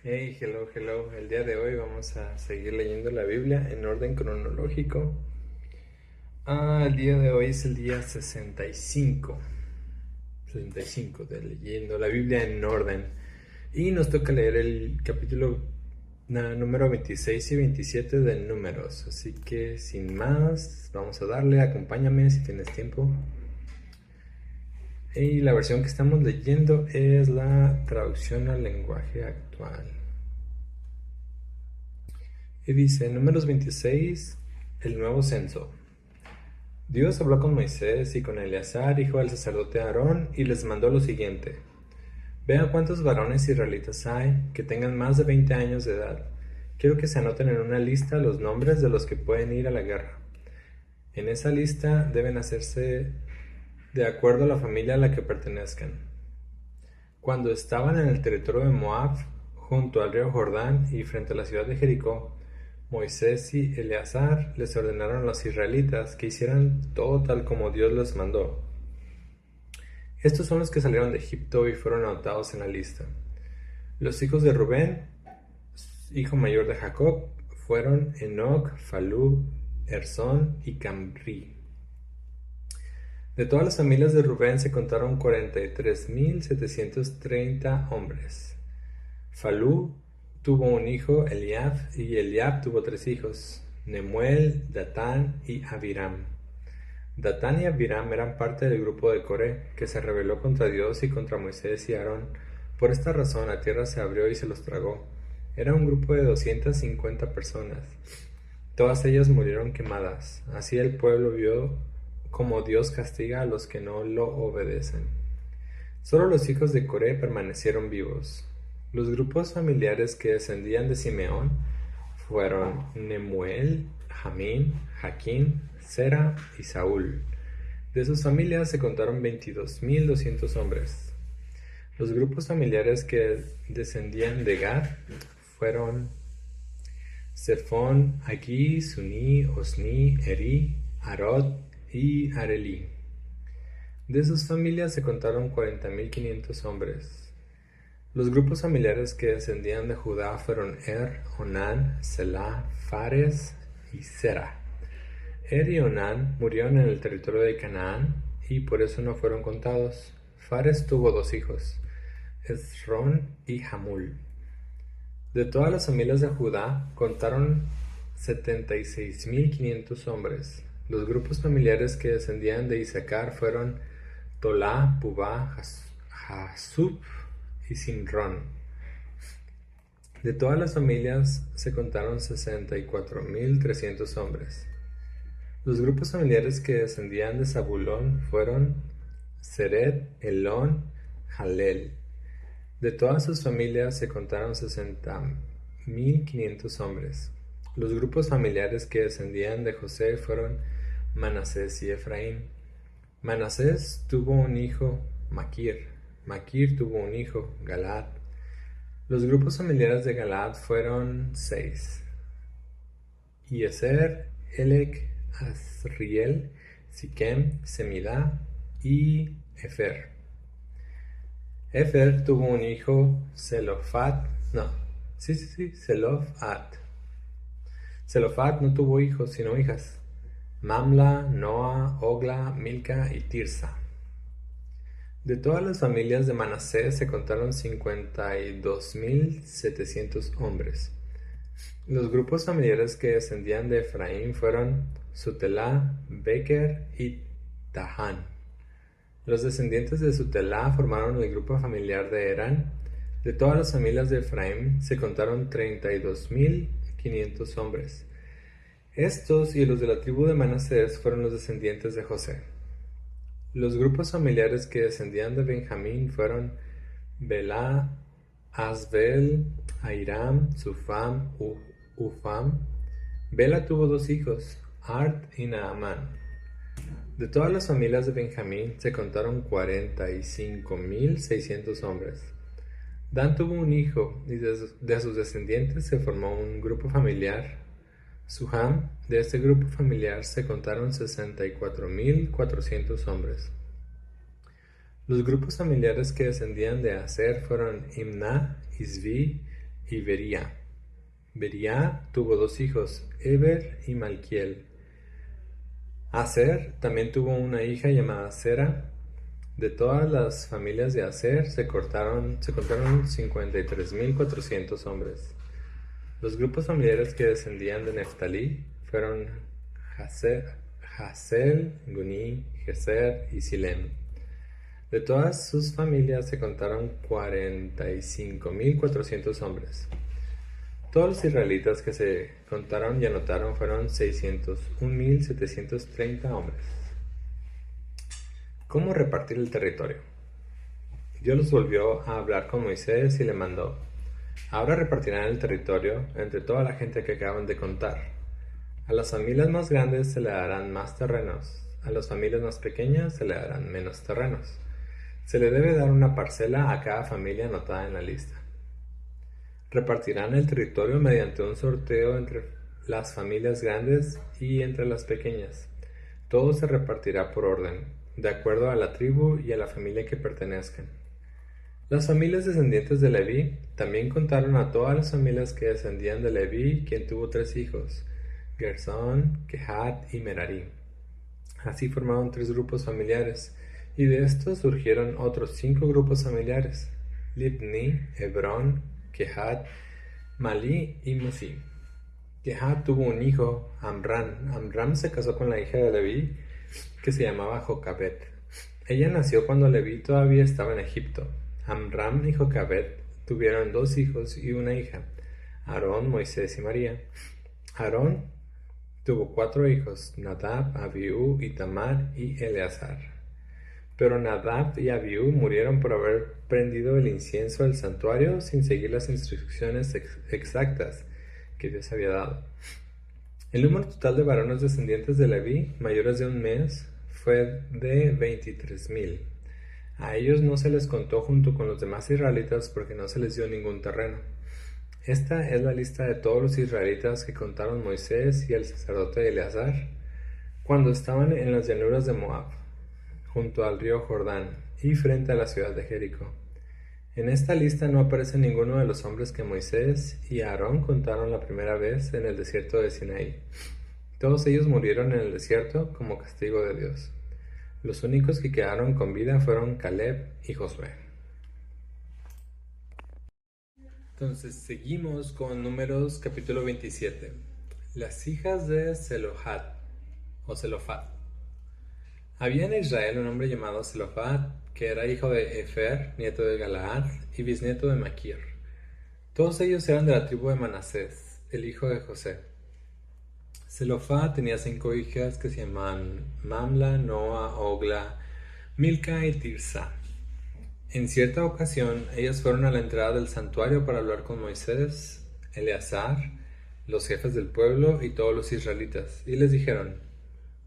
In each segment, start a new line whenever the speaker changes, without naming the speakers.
Hey, hello, hello. El día de hoy vamos a seguir leyendo la Biblia en orden cronológico. El día de hoy es el día 65 de leyendo la Biblia en orden. Y nos toca leer el capítulo número 26 y 27 de Números. Así que sin más, vamos a darle, acompáñame si tienes tiempo. Y la versión que estamos leyendo es la traducción al lenguaje actual. Y dice, Números 26, el nuevo censo. Dios habló con Moisés y con Eleazar, hijo del sacerdote Aarón, y les mandó lo siguiente. Vean cuántos varones israelitas hay que tengan más de 20 años de edad. Quiero que se anoten en una lista los nombres de los que pueden ir a la guerra. En esa lista deben hacerse de acuerdo a la familia a la que pertenezcan. Cuando estaban en el territorio de Moab, junto al río Jordán y frente a la ciudad de Jericó, Moisés y Eleazar les ordenaron a los israelitas que hicieran todo tal como Dios les mandó. Estos son los que salieron de Egipto y fueron anotados en la lista. Los hijos de Rubén, hijo mayor de Jacob, fueron Enoc, Falú, Ersón y Camri. De todas las familias de Rubén se contaron 43,730 hombres. Falú tuvo un hijo, Eliab, y Eliab tuvo 3 hijos, Nemuel, Datán y Abiram. Datán y Abiram eran parte del grupo de Coré, que se rebeló contra Dios y contra Moisés y Aarón. Por esta razón la tierra se abrió y se los tragó. Era un grupo de 250 personas. Todas ellas murieron quemadas. Así el pueblo vio como Dios castiga a los que no lo obedecen. Solo los hijos de Coré permanecieron vivos. Los grupos familiares que descendían de Simeón fueron Nemuel, Jamín, Jaquín, Sera y Saúl. De sus familias se contaron 22,200 hombres. Los grupos familiares que descendían de Gad fueron Zephón, Agui, Suní, Osni, Eri, Arod y Arelí. De sus familias se contaron 40,500 hombres. Los grupos familiares que descendían de Judá fueron Onán, Selah, Fares y Zera. Y Onán murieron en el territorio de Canaán y por eso no fueron contados. Fares tuvo 2 hijos, Esrón y Hamul. De todas las familias de Judá contaron 76,500 hombres. Los grupos familiares que descendían de Isaacar fueron Tolá, Pubá, Jasub y Simrón. De todas las familias se contaron 64,300 hombres. Los grupos familiares que descendían de Zabulón fueron Sered, Elón, Jalel. De todas sus familias se contaron 60,500 hombres. Los grupos familiares que descendían de José fueron Manasés y Efraín. Manasés tuvo un hijo, Maquir. Maquir tuvo un hijo, Galaad. Los grupos familiares de Galaad fueron 6. Yeser, Elec, Asriel, Siquem, Semidá y Efer. Efer tuvo un hijo, Zelofat. Zelofat no tuvo hijos, sino hijas. Mamla, Noa, Ogla, Milca y Tirsa. De todas las familias de Manasés se contaron 52,700 hombres. Los grupos familiares que descendían de Efraín fueron Sutelá, Beker y Tahán. Los descendientes de Sutelá formaron el grupo familiar de Herán. De todas las familias de Efraín se contaron 32,500 hombres. Estos y los de la tribu de Manasés fueron los descendientes de José. Los grupos familiares que descendían de Benjamín fueron Belá, Asbel, Airam, Sufam, Ufam. Bela tuvo 2 hijos, Ard y Naamán. De todas las familias de Benjamín se contaron 45,600 hombres. Dan tuvo un hijo y de sus descendientes se formó un grupo familiar. Suham, de este grupo familiar se contaron 64,400 hombres. Los grupos familiares que descendían de Aser fueron Imná, Isvi, y Bería. Bería tuvo 2 hijos, Eber y Malquiel. Aser también tuvo una hija llamada Sera. De todas las familias de Aser se contaron 53.400 hombres. Los grupos familiares que descendían de Neftalí fueron Jasel, Guni, Geser y Silem. De todas sus familias se contaron 45.400 hombres. Todos los israelitas que se contaron y anotaron fueron 601.730 hombres. ¿Cómo repartir el territorio? Dios los volvió a hablar con Moisés y le mandó: ahora repartirán el territorio entre toda la gente que acaban de contar. A las familias más grandes se le darán más terrenos, a las familias más pequeñas se le darán menos terrenos. Se le debe dar una parcela a cada familia anotada en la lista. Repartirán el territorio mediante un sorteo entre las familias grandes y entre las pequeñas. Todo se repartirá por orden, de acuerdo a la tribu y a la familia que pertenezcan. Las familias descendientes de Leví también contaron a todas las familias que descendían de Leví, quien tuvo 3 hijos, Gersón, Kehat y Merari. Así formaron 3 grupos familiares, y de estos surgieron otros 5 grupos familiares: Libni, Hebrón, Kehat, Malí y Musi. Kehat tuvo un hijo, Amram. Amram se casó con la hija de Leví, que se llamaba Jocabed. Ella nació cuando Leví todavía estaba en Egipto. Amram y Jocabed tuvieron 2 hijos y una hija, Aarón, Moisés y María. Aarón tuvo 4 hijos, Nadab, Abiú, Itamar y Eleazar. Pero Nadab y Abiú murieron por haber prendido el incienso del santuario sin seguir las instrucciones exactas que Dios había dado. El número total de varones descendientes de Leví, mayores de 1 mes, fue de 23.000. A ellos no se les contó junto con los demás israelitas porque no se les dio ningún terreno. Esta es la lista de todos los israelitas que contaron Moisés y el sacerdote Eleazar cuando estaban en las llanuras de Moab, junto al río Jordán y frente a la ciudad de Jericó. En esta lista no aparece ninguno de los hombres que Moisés y Aarón contaron la primera vez en el desierto de Sinaí. Todos ellos murieron en el desierto como castigo de Dios. Los únicos que quedaron con vida fueron Caleb y Josué. Entonces seguimos con Números capítulo 27. Las hijas de Zelofhad o Zelofhad. Había en Israel un hombre llamado Zelofhad, que era hijo de Efer, nieto de Galaad, y bisnieto de Maquir. Todos ellos eran de la tribu de Manasés, el hijo de José. Zelofhad tenía 5 hijas que se llamaban Mamla, Noa, Ogla, Milca y Tirsa. En cierta ocasión, ellas fueron a la entrada del santuario para hablar con Moisés, Eleazar, los jefes del pueblo y todos los israelitas, y les dijeron: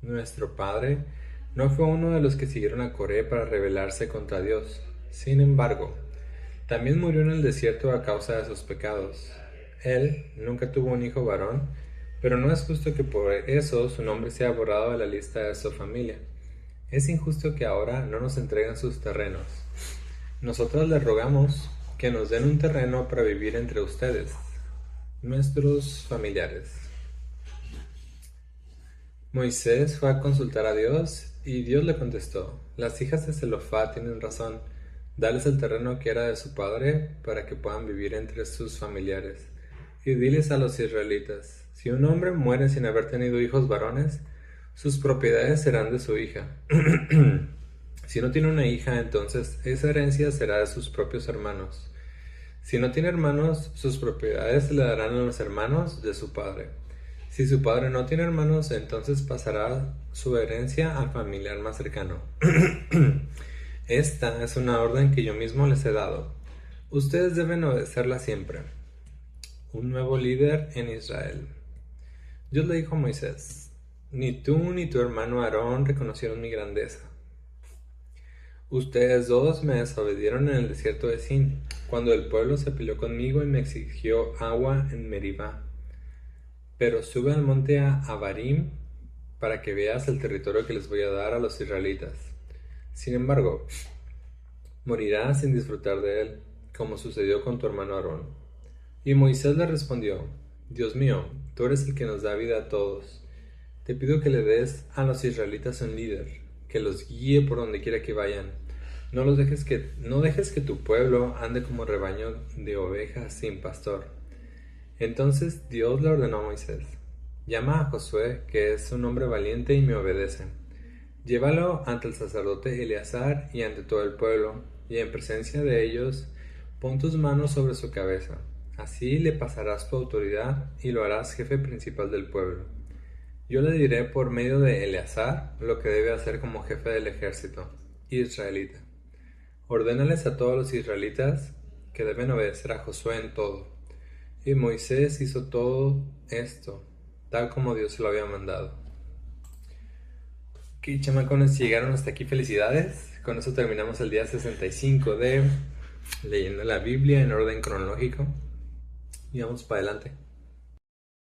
nuestro padre no fue uno de los que siguieron a Coré para rebelarse contra Dios. Sin embargo, también murió en el desierto a causa de sus pecados. Él nunca tuvo un hijo varón, pero no es justo que por eso su nombre sea borrado de la lista de su familia. Es injusto que ahora no nos entreguen sus terrenos. Nosotros les rogamos que nos den un terreno para vivir entre ustedes, nuestros familiares. Moisés fue a consultar a Dios y Dios le contestó: las hijas de Zelofhad tienen razón, dales el terreno que era de su padre para que puedan vivir entre sus familiares. Y diles a los israelitas: si un hombre muere sin haber tenido hijos varones, sus propiedades serán de su hija. Si no tiene una hija, entonces esa herencia será de sus propios hermanos. Si no tiene hermanos, sus propiedades se le darán a los hermanos de su padre. Si su padre no tiene hermanos, entonces pasará su herencia al familiar más cercano. Esta es una orden que yo mismo les he dado. Ustedes deben obedecerla siempre. Un nuevo líder en Israel. Dios le dijo a Moisés: ni tú ni tu hermano Aarón reconocieron mi grandeza. Ustedes 2 me desobedieron en el desierto de Sin, cuando el pueblo se peleó conmigo y me exigió agua en Meribá. Pero sube al monte Abarim para que veas el territorio que les voy a dar a los israelitas. Sin embargo, morirás sin disfrutar de él, como sucedió con tu hermano Aarón. Y Moisés le respondió: Dios mío, tú eres el que nos da vida a todos. Te pido que le des a los israelitas un líder, que los guíe por donde quiera que vayan. No dejes que tu pueblo ande como rebaño de ovejas sin pastor. Entonces Dios le ordenó a Moisés: llama a Josué, que es un hombre valiente y me obedece. Llévalo ante el sacerdote Eleazar y ante todo el pueblo, y en presencia de ellos pon tus manos sobre su cabeza. Así le pasarás tu autoridad y lo harás jefe principal del pueblo. Yo le diré por medio de Eleazar lo que debe hacer como jefe del ejército israelita. Ordénales a todos los israelitas que deben obedecer a Josué en todo. Y Moisés hizo todo esto, tal como Dios se lo había mandado. Ok, chamacones, si llegaron hasta aquí, felicidades. Con eso terminamos el día 65 de leyendo la Biblia en orden cronológico. Y vamos para adelante.